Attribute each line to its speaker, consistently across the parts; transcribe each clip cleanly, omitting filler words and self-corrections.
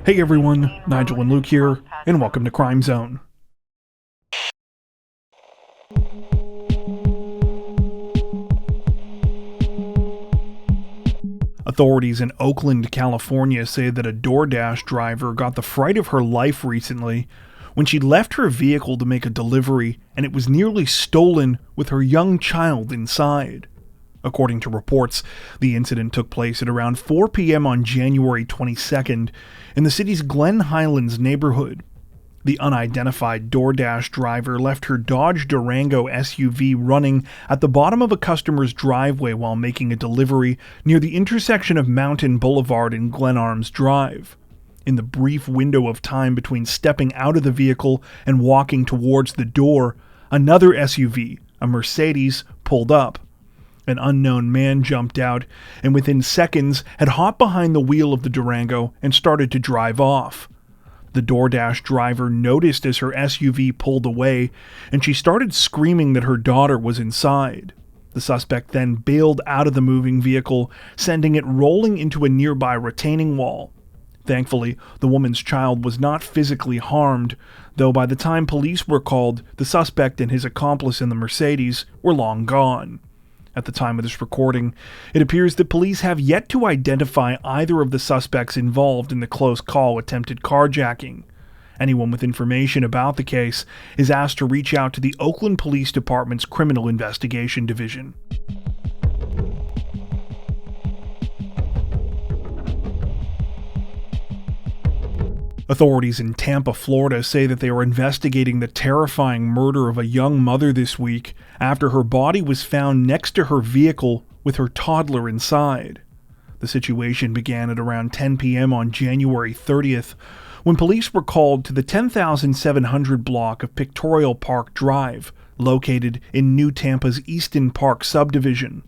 Speaker 1: Hey everyone, Nigel and Luke here, and welcome to Crime Zone. Authorities in Oakland, California say that a DoorDash driver got the fright of her life recently when she left her vehicle to make a delivery and it was nearly stolen with her young child inside. According to reports, the incident took place at around 4 p.m. on January 22nd in the city's Glen Highlands neighborhood. The unidentified DoorDash driver left her Dodge Durango SUV running at the bottom of a customer's driveway while making a delivery near the intersection of Mountain Boulevard and Glen Arms Drive. In the brief window of time between stepping out of the vehicle and walking towards the door, another SUV, a Mercedes, pulled up. An unknown man jumped out and within seconds had hopped behind the wheel of the Durango and started to drive off. The DoorDash driver noticed as her SUV pulled away and she started screaming that her daughter was inside. The suspect then bailed out of the moving vehicle, sending it rolling into a nearby retaining wall. Thankfully, the woman's child was not physically harmed, though by the time police were called, the suspect and his accomplice in the Mercedes were long gone. At the time of this recording, it appears that police have yet to identify either of the suspects involved in the close call attempted carjacking. Anyone with information about the case is asked to reach out to the Oakland Police Department's Criminal Investigation Division. Authorities in Tampa, Florida say that they are investigating the terrifying murder of a young mother this week after her body was found next to her vehicle with her toddler inside. The situation began at around 10 p.m. on January 30th when police were called to the 10,700 block of Pictorial Park Drive, located in New Tampa's Easton Park subdivision.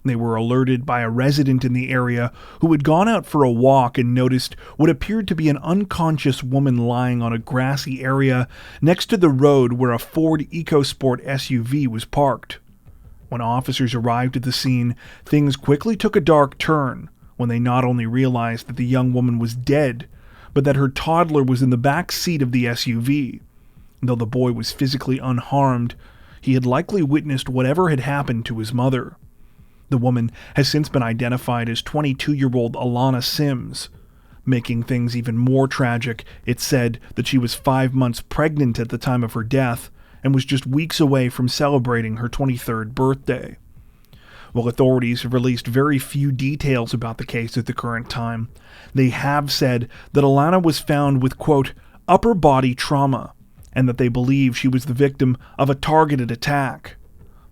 Speaker 1: They were alerted by a resident in the area who had gone out for a walk and noticed what appeared to be an unconscious woman lying on a grassy area next to the road where a Ford EcoSport SUV was parked. When officers arrived at the scene, things quickly took a dark turn when they not only realized that the young woman was dead, but that her toddler was in the back seat of the SUV. Though the boy was physically unharmed, he had likely witnessed whatever had happened to his mother. The woman has since been identified as 22-year-old Alana Sims. Making things even more tragic, it's said that she was 5 months pregnant at the time of her death and was just weeks away from celebrating her 23rd birthday. While authorities have released very few details about the case at the current time, they have said that Alana was found with, quote, upper body trauma, and that they believe she was the victim of a targeted attack.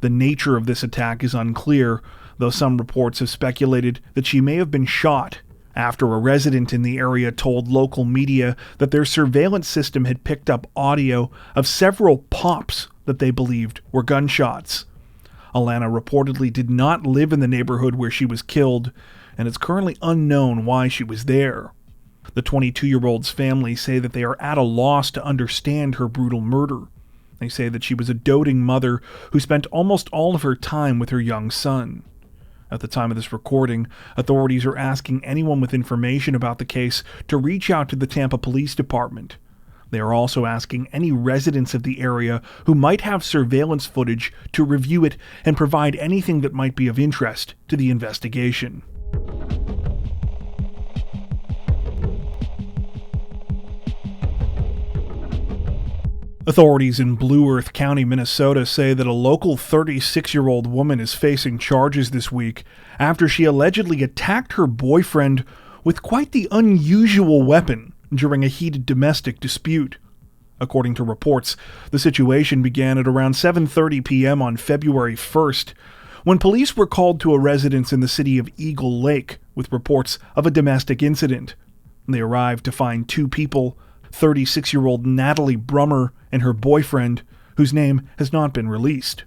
Speaker 1: The nature of this attack is unclear, though some reports have speculated that she may have been shot after a resident in the area told local media that their surveillance system had picked up audio of several pops that they believed were gunshots. Alana reportedly did not live in the neighborhood where she was killed, and it's currently unknown why she was there. The 22-year-old's family say that they are at a loss to understand her brutal murder. They say that she was a doting mother who spent almost all of her time with her young son. At the time of this recording, authorities are asking anyone with information about the case to reach out to the Tampa Police Department. They are also asking any residents of the area who might have surveillance footage to review it and provide anything that might be of interest to the investigation. Authorities in Blue Earth County, Minnesota say that a local 36-year-old woman is facing charges this week after she allegedly attacked her boyfriend with quite the unusual weapon during a heated domestic dispute. According to reports, the situation began at around 7:30 p.m. on February 1st, when police were called to a residence in the city of Eagle Lake with reports of a domestic incident. They arrived to find two people, 36-year-old Natalie Brummer and her boyfriend, whose name has not been released.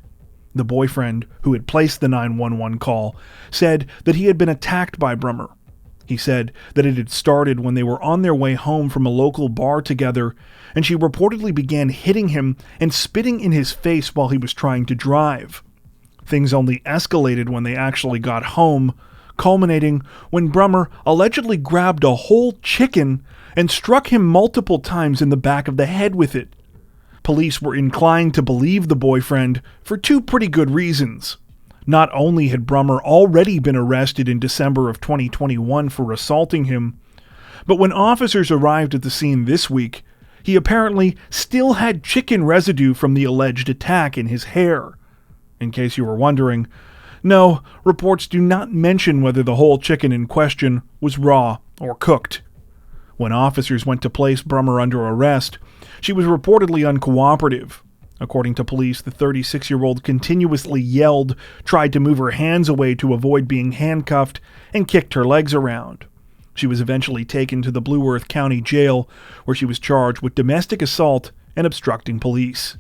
Speaker 1: The boyfriend, who had placed the 911 call, said that he had been attacked by Brummer. He said that it had started when they were on their way home from a local bar together, and she reportedly began hitting him and spitting in his face while he was trying to drive. Things only escalated when they actually got home, culminating when Brummer allegedly grabbed a whole chicken and struck him multiple times in the back of the head with it. Police were inclined to believe the boyfriend for two pretty good reasons. Not only had Brummer already been arrested in December of 2021 for assaulting him, but when officers arrived at the scene this week, he apparently still had chicken residue from the alleged attack in his hair. In case you were wondering, no, reports do not mention whether the whole chicken in question was raw or cooked. When officers went to place Brummer under arrest, she was reportedly uncooperative. According to police, the 36-year-old continuously yelled, tried to move her hands away to avoid being handcuffed, and kicked her legs around. She was eventually taken to the Blue Earth County Jail, where she was charged with domestic assault and obstructing police.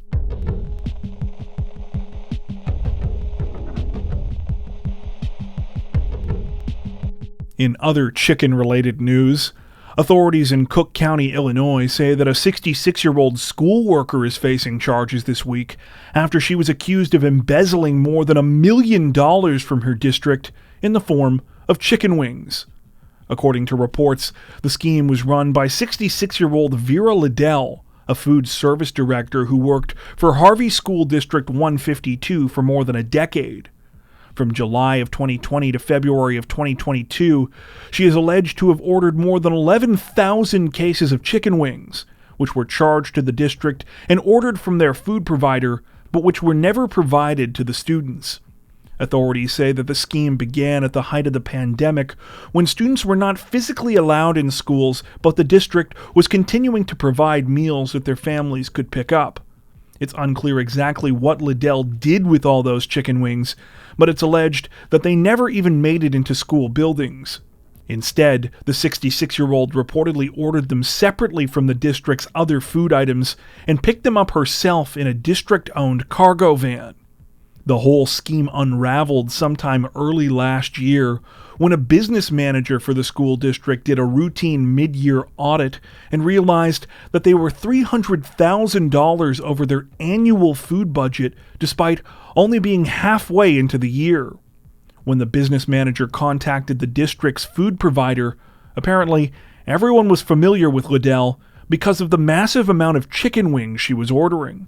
Speaker 1: In other chicken-related news, authorities in Cook County, Illinois say that a 66-year-old school worker is facing charges this week after she was accused of embezzling more than $1 million from her district in the form of chicken wings. According to reports, the scheme was run by 66-year-old Vera Liddell, a food service director who worked for Harvey School District 152 for more than a decade. From July of 2020 to February of 2022, she is alleged to have ordered more than 11,000 cases of chicken wings, which were charged to the district and ordered from their food provider, but which were never provided to the students. Authorities say that the scheme began at the height of the pandemic, when students were not physically allowed in schools, but the district was continuing to provide meals that their families could pick up. It's unclear exactly what Liddell did with all those chicken wings, but it's alleged that they never even made it into school buildings. Instead, the 66-year-old reportedly ordered them separately from the district's other food items and picked them up herself in a district-owned cargo van. The whole scheme unraveled sometime early last year when a business manager for the school district did a routine mid-year audit and realized that they were $300,000 over their annual food budget despite only being halfway into the year. When the business manager contacted the district's food provider, apparently everyone was familiar with Liddell because of the massive amount of chicken wings she was ordering.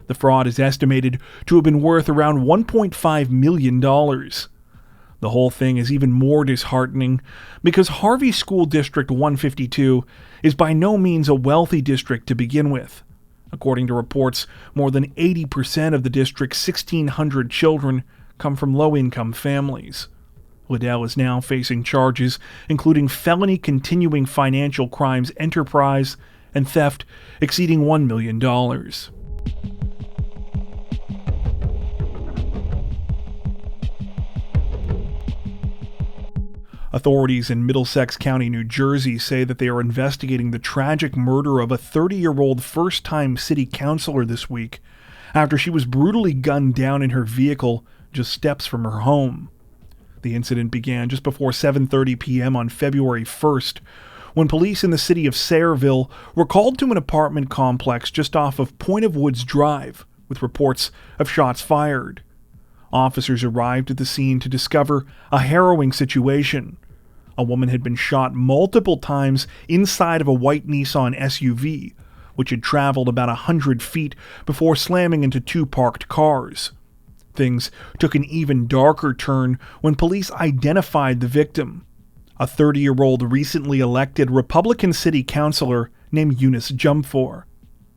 Speaker 1: The fraud is estimated to have been worth around $1.5 million. The whole thing is even more disheartening because Harvey School District 152 is by no means a wealthy district to begin with. According to reports, more than 80% of the district's 1,600 children come from low-income families. Liddell is now facing charges including felony continuing financial crimes enterprise and theft exceeding $1 million. Authorities in Middlesex County, New Jersey say that they are investigating the tragic murder of a 30-year-old first-time city councilor this week after she was brutally gunned down in her vehicle just steps from her home. The incident began just before 7:30 p.m. on February 1st, when police in the city of Sayreville were called to an apartment complex just off of Point of Woods Drive with reports of shots fired. Officers arrived at the scene to discover a harrowing situation. A woman had been shot multiple times inside of a white Nissan SUV, which had traveled about 100 feet before slamming into two parked cars. Things took an even darker turn when police identified the victim, a 30-year-old recently elected Republican city councilor named Eunice Jumfor.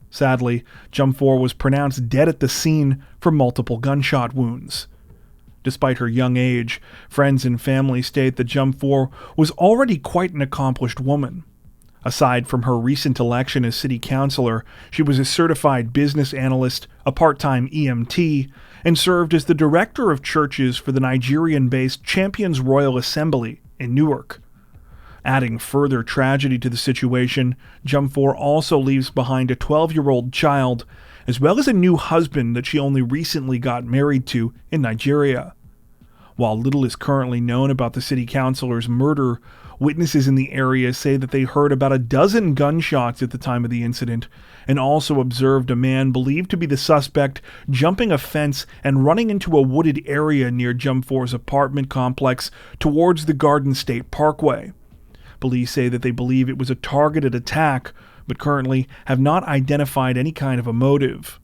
Speaker 1: Sadly, Jumfor was pronounced dead at the scene from multiple gunshot wounds. Despite her young age, friends and family state that Jumfor was already quite an accomplished woman. Aside from her recent election as city councilor, she was a certified business analyst, a part-time EMT, and served as the director of churches for the Nigerian-based Champions Royal Assembly in Newark. Adding further tragedy to the situation, Jumfor also leaves behind a 12-year-old child, as well as a new husband that she only recently got married to in Nigeria. While little is currently known about the city councilor's murder, witnesses in the area say that they heard about a dozen gunshots at the time of the incident and also observed a man believed to be the suspect jumping a fence and running into a wooded area near Jump 4's apartment complex towards the Garden State Parkway. Police say that they believe it was a targeted attack, but currently have not identified any kind of a motive.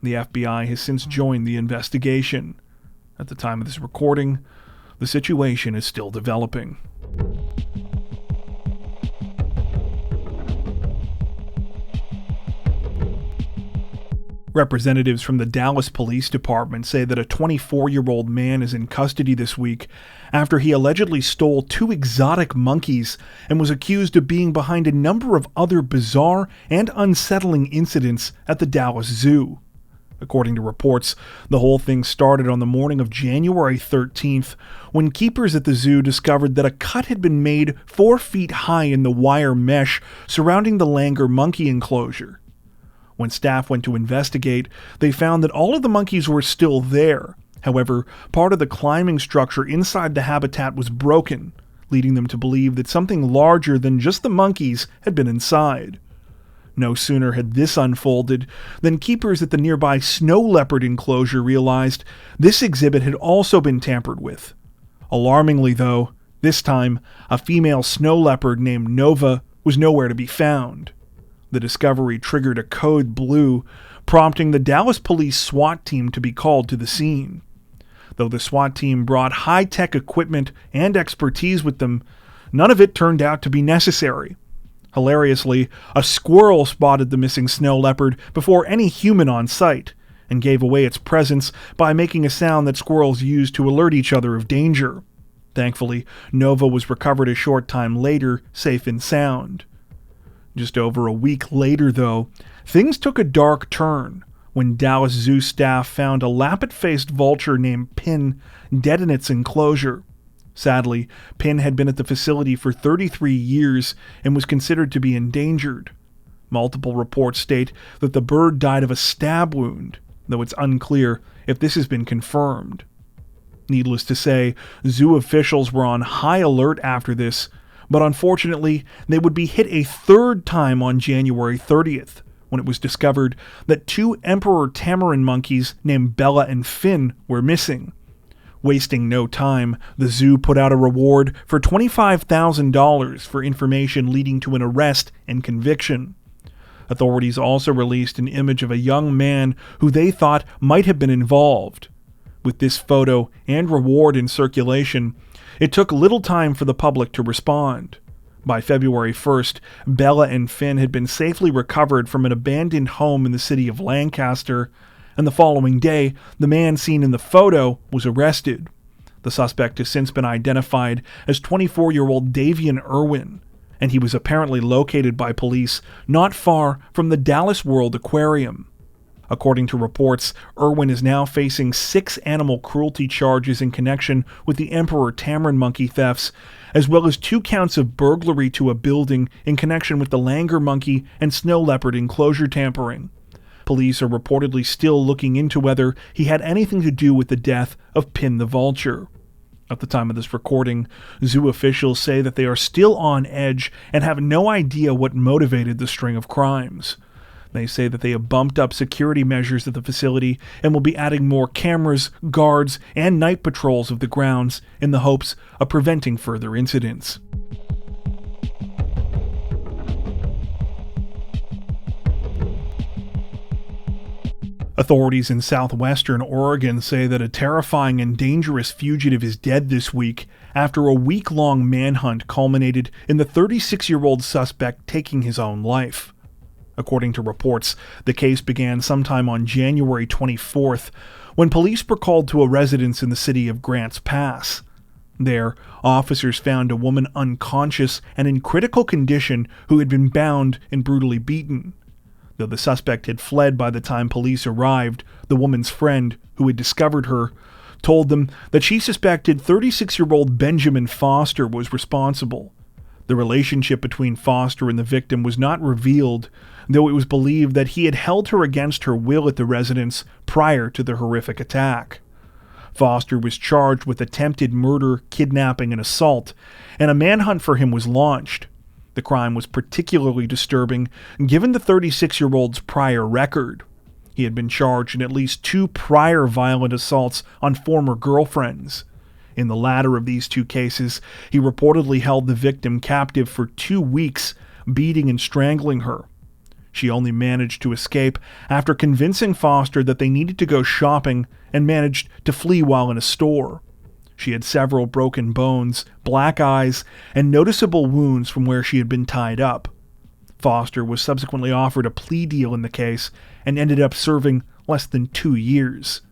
Speaker 1: The FBI has since joined the investigation. At the time of this recording, the situation is still developing. Representatives from the Dallas Police Department say that a 24-year-old man is in custody this week after he allegedly stole 2 exotic monkeys and was accused of being behind a number of other bizarre and unsettling incidents at the Dallas Zoo. According to reports, the whole thing started on the morning of January 13th when keepers at the zoo discovered that a cut had been made 4 feet high in the wire mesh surrounding the Langer monkey enclosure. When staff went to investigate, they found that all of the monkeys were still there. However, part of the climbing structure inside the habitat was broken, leading them to believe that something larger than just the monkeys had been inside. No sooner had this unfolded than keepers at the nearby snow leopard enclosure realized this exhibit had also been tampered with. Alarmingly, though, this time a female snow leopard named Nova was nowhere to be found. The discovery triggered a code blue, prompting the Dallas Police SWAT team to be called to the scene. Though the SWAT team brought high-tech equipment and expertise with them, none of it turned out to be necessary. Hilariously, a squirrel spotted the missing snow leopard before any human on site, and gave away its presence by making a sound that squirrels use to alert each other of danger. Thankfully, Nova was recovered a short time later, safe and sound. Just over a week later, though, things took a dark turn when Dallas Zoo staff found a lappet-faced vulture named Pin dead in its enclosure. Sadly, Pin had been at the facility for 33 years and was considered to be endangered. Multiple reports state that the bird died of a stab wound, though it's unclear if this has been confirmed. Needless to say, zoo officials were on high alert after this, but unfortunately, they would be hit a third time on January 30th, when it was discovered that 2 emperor tamarin monkeys named Bella and Finn were missing. Wasting no time, the zoo put out a reward for $25,000 for information leading to an arrest and conviction. Authorities also released an image of a young man who they thought might have been involved. With this photo and reward in circulation, it took little time for the public to respond. By February 1st, Bella and Finn had been safely recovered from an abandoned home in the city of Lancaster, and the following day, the man seen in the photo was arrested. The suspect has since been identified as 24-year-old Davian Irwin, and he was apparently located by police not far from the Dallas World Aquarium. According to reports, Irwin is now facing 6 animal cruelty charges in connection with the emperor tamarin monkey thefts, as well as 2 counts of burglary to a building in connection with the Langer monkey and snow leopard enclosure tampering. Police are reportedly still looking into whether he had anything to do with the death of Pin the vulture. At the time of this recording, zoo officials say that they are still on edge and have no idea what motivated the string of crimes. They say that they have bumped up security measures at the facility and will be adding more cameras, guards, and night patrols of the grounds in the hopes of preventing further incidents. Authorities in southwestern Oregon say that a terrifying and dangerous fugitive is dead this week after a week-long manhunt culminated in the 36-year-old suspect taking his own life. According to reports, the case began sometime on January 24th when police were called to a residence in the city of Grants Pass. There, officers found a woman unconscious and in critical condition who had been bound and brutally beaten. Though the suspect had fled by the time police arrived, the woman's friend, who had discovered her, told them that she suspected 36-year-old Benjamin Foster was responsible. The relationship between Foster and the victim was not revealed, though it was believed that he had held her against her will at the residence prior to the horrific attack. Foster was charged with attempted murder, kidnapping, and assault, and a manhunt for him was launched. The crime was particularly disturbing given the 36-year-old's prior record. He had been charged in at least 2 prior violent assaults on former girlfriends. In the latter of these 2 cases, he reportedly held the victim captive for 2 weeks, beating and strangling her. She only managed to escape after convincing Foster that they needed to go shopping and managed to flee while in a store. She had several broken bones, black eyes, and noticeable wounds from where she had been tied up. Foster was subsequently offered a plea deal in the case and ended up serving less than 2 years.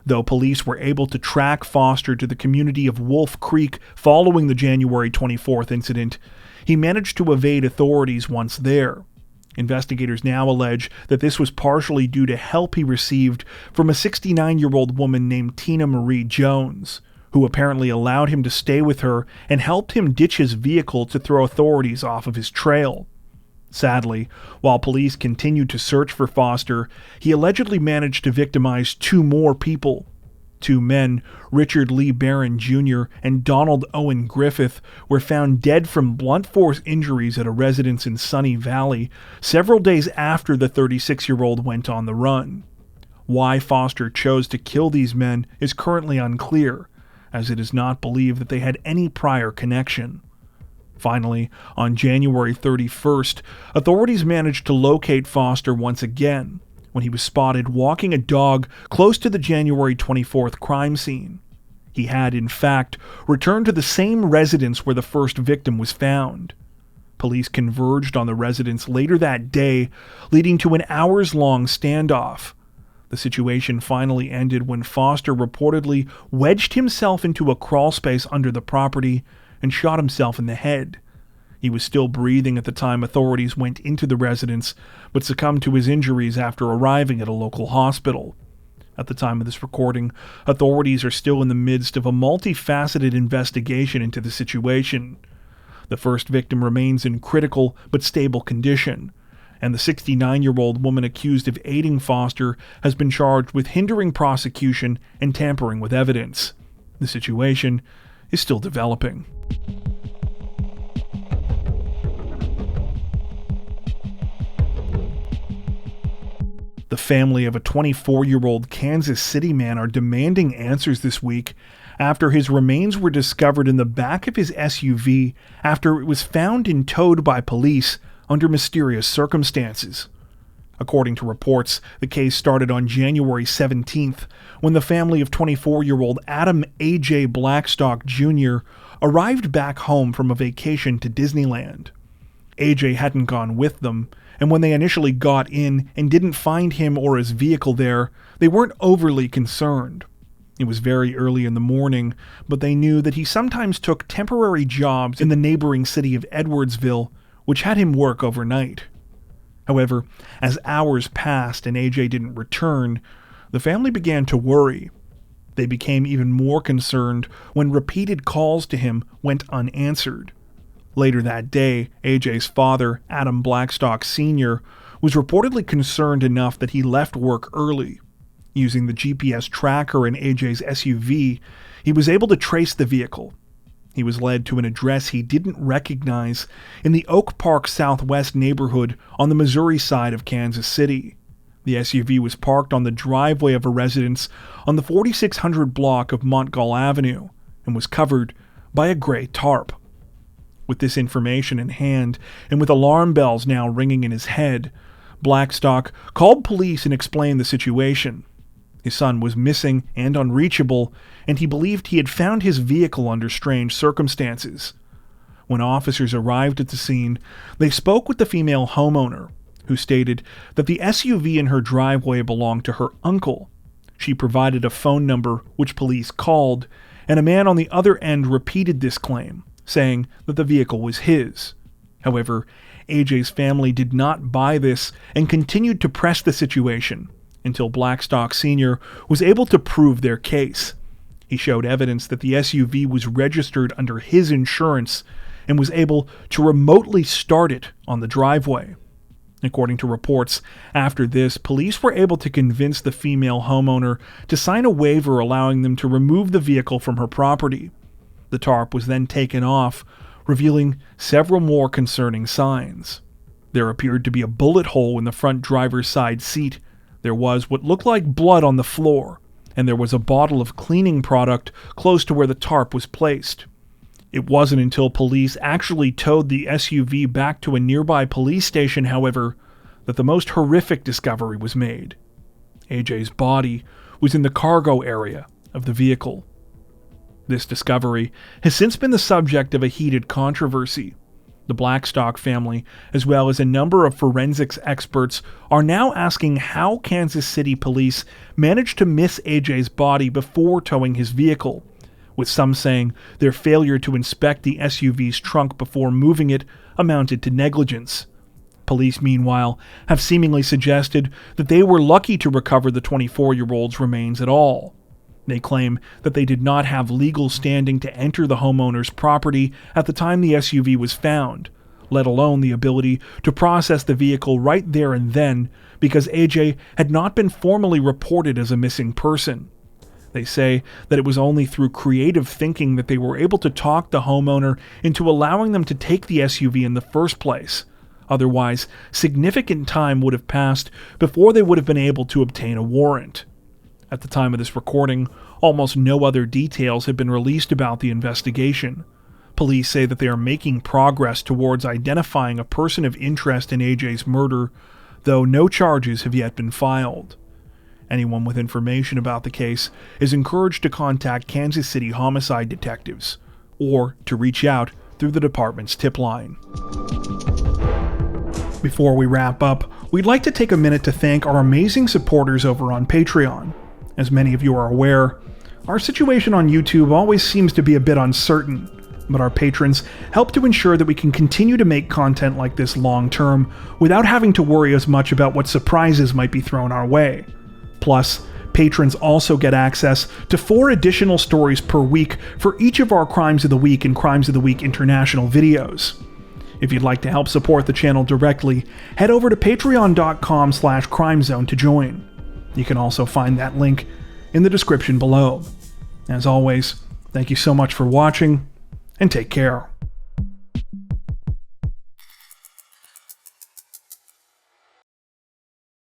Speaker 1: Though police were able to track Foster to the community of Wolf Creek following the January 24th incident, he managed to evade authorities once there. Investigators now allege that this was partially due to help he received from a 69-year-old woman named Tina Marie Jones, who apparently allowed him to stay with her and helped him ditch his vehicle to throw authorities off of his trail. Sadly, while police continued to search for Foster, he allegedly managed to victimize 2 more people. 2 men, Richard Lee Barron Jr. and Donald Owen Griffith, were found dead from blunt force injuries at a residence in Sunny Valley several days after the 36-year-old went on the run. Why Foster chose to kill these men is currently unclear, as it is not believed that they had any prior connection. Finally, on January 31st, authorities managed to locate Foster once again, when he was spotted walking a dog close to the January 24th crime scene. He had, in fact, returned to the same residence where the first victim was found. Police converged on the residence later that day, leading to an hours-long standoff. The situation finally ended when Foster reportedly wedged himself into a crawlspace under the property and shot himself in the head. He was still breathing at the time authorities went into the residence, but succumbed to his injuries after arriving at a local hospital. At the time of this recording, authorities are still in the midst of a multifaceted investigation into the situation. The first victim remains in critical but stable condition, and the 69-year-old woman accused of aiding Foster has been charged with hindering prosecution and tampering with evidence. The situation is still developing. The family of a 24-year-old Kansas City man are demanding answers this week after his remains were discovered in the back of his SUV after it was found and towed by police under mysterious circumstances. According to reports, the case started on January 17th when the family of 24-year-old Adam A.J. Blackstock Jr. arrived back home from a vacation to Disneyland. A.J. hadn't gone with them, and when they initially got in and didn't find him or his vehicle there, they weren't overly concerned. It was very early in the morning, but they knew that he sometimes took temporary jobs in the neighboring city of Edwardsville, which had him work overnight. However, as hours passed and AJ didn't return, the family began to worry. They became even more concerned when repeated calls to him went unanswered. Later that day, AJ's father, Adam Blackstock Sr., was reportedly concerned enough that he left work early. Using the GPS tracker in AJ's SUV, he was able to trace the vehicle. He was led to an address he didn't recognize in the Oak Park Southwest neighborhood on the Missouri side of Kansas City. The SUV was parked on the driveway of a residence on the 4600 block of Montgall Avenue and was covered by a gray tarp. With this information in hand, and with alarm bells now ringing in his head, Blackstock called police and explained the situation. His son was missing and unreachable, and he believed he had found his vehicle under strange circumstances. When officers arrived at the scene, they spoke with the female homeowner, who stated that the SUV in her driveway belonged to her uncle. She provided a phone number which police called, and a man on the other end repeated this claim, saying that the vehicle was his. However, AJ's family did not buy this and continued to press the situation until Blackstock Sr. was able to prove their case. He showed evidence that the SUV was registered under his insurance and was able to remotely start it on the driveway. According to reports, after this, police were able to convince the female homeowner to sign a waiver allowing them to remove the vehicle from her property. The tarp was then taken off, revealing several more concerning signs. There appeared to be a bullet hole in the front driver's side seat. There was what looked like blood on the floor, and there was a bottle of cleaning product close to where the tarp was placed. It wasn't until police actually towed the SUV back to a nearby police station, however, that the most horrific discovery was made. AJ's body was in the cargo area of the vehicle. This discovery has since been the subject of a heated controversy. The Blackstock family, as well as a number of forensics experts, are now asking how Kansas City police managed to miss AJ's body before towing his vehicle, with some saying their failure to inspect the SUV's trunk before moving it amounted to negligence. Police, meanwhile, have seemingly suggested that they were lucky to recover the 24-year-old's remains at all. They claim that they did not have legal standing to enter the homeowner's property at the time the SUV was found, let alone the ability to process the vehicle right there and then, because AJ had not been formally reported as a missing person. They say that it was only through creative thinking that they were able to talk the homeowner into allowing them to take the SUV in the first place. Otherwise, significant time would have passed before they would have been able to obtain a warrant. At the time of this recording, almost no other details have been released about the investigation. Police say that they are making progress towards identifying a person of interest in AJ's murder, though no charges have yet been filed. Anyone with information about the case is encouraged to contact Kansas City homicide detectives, or to reach out through the department's tip line. Before we wrap up, we'd like to take a minute to thank our amazing supporters over on Patreon. As many of you are aware, our situation on YouTube always seems to be a bit uncertain, but our patrons help to ensure that we can continue to make content like this long term without having to worry as much about what surprises might be thrown our way. Plus, patrons also get access to 4 additional stories per week for each of our Crimes of the Week and Crimes of the Week International videos. If you'd like to help support the channel directly, head over to patreon.com/crimezone to join. You can also find that link in the description below. As always, thank you so much for watching, and take care.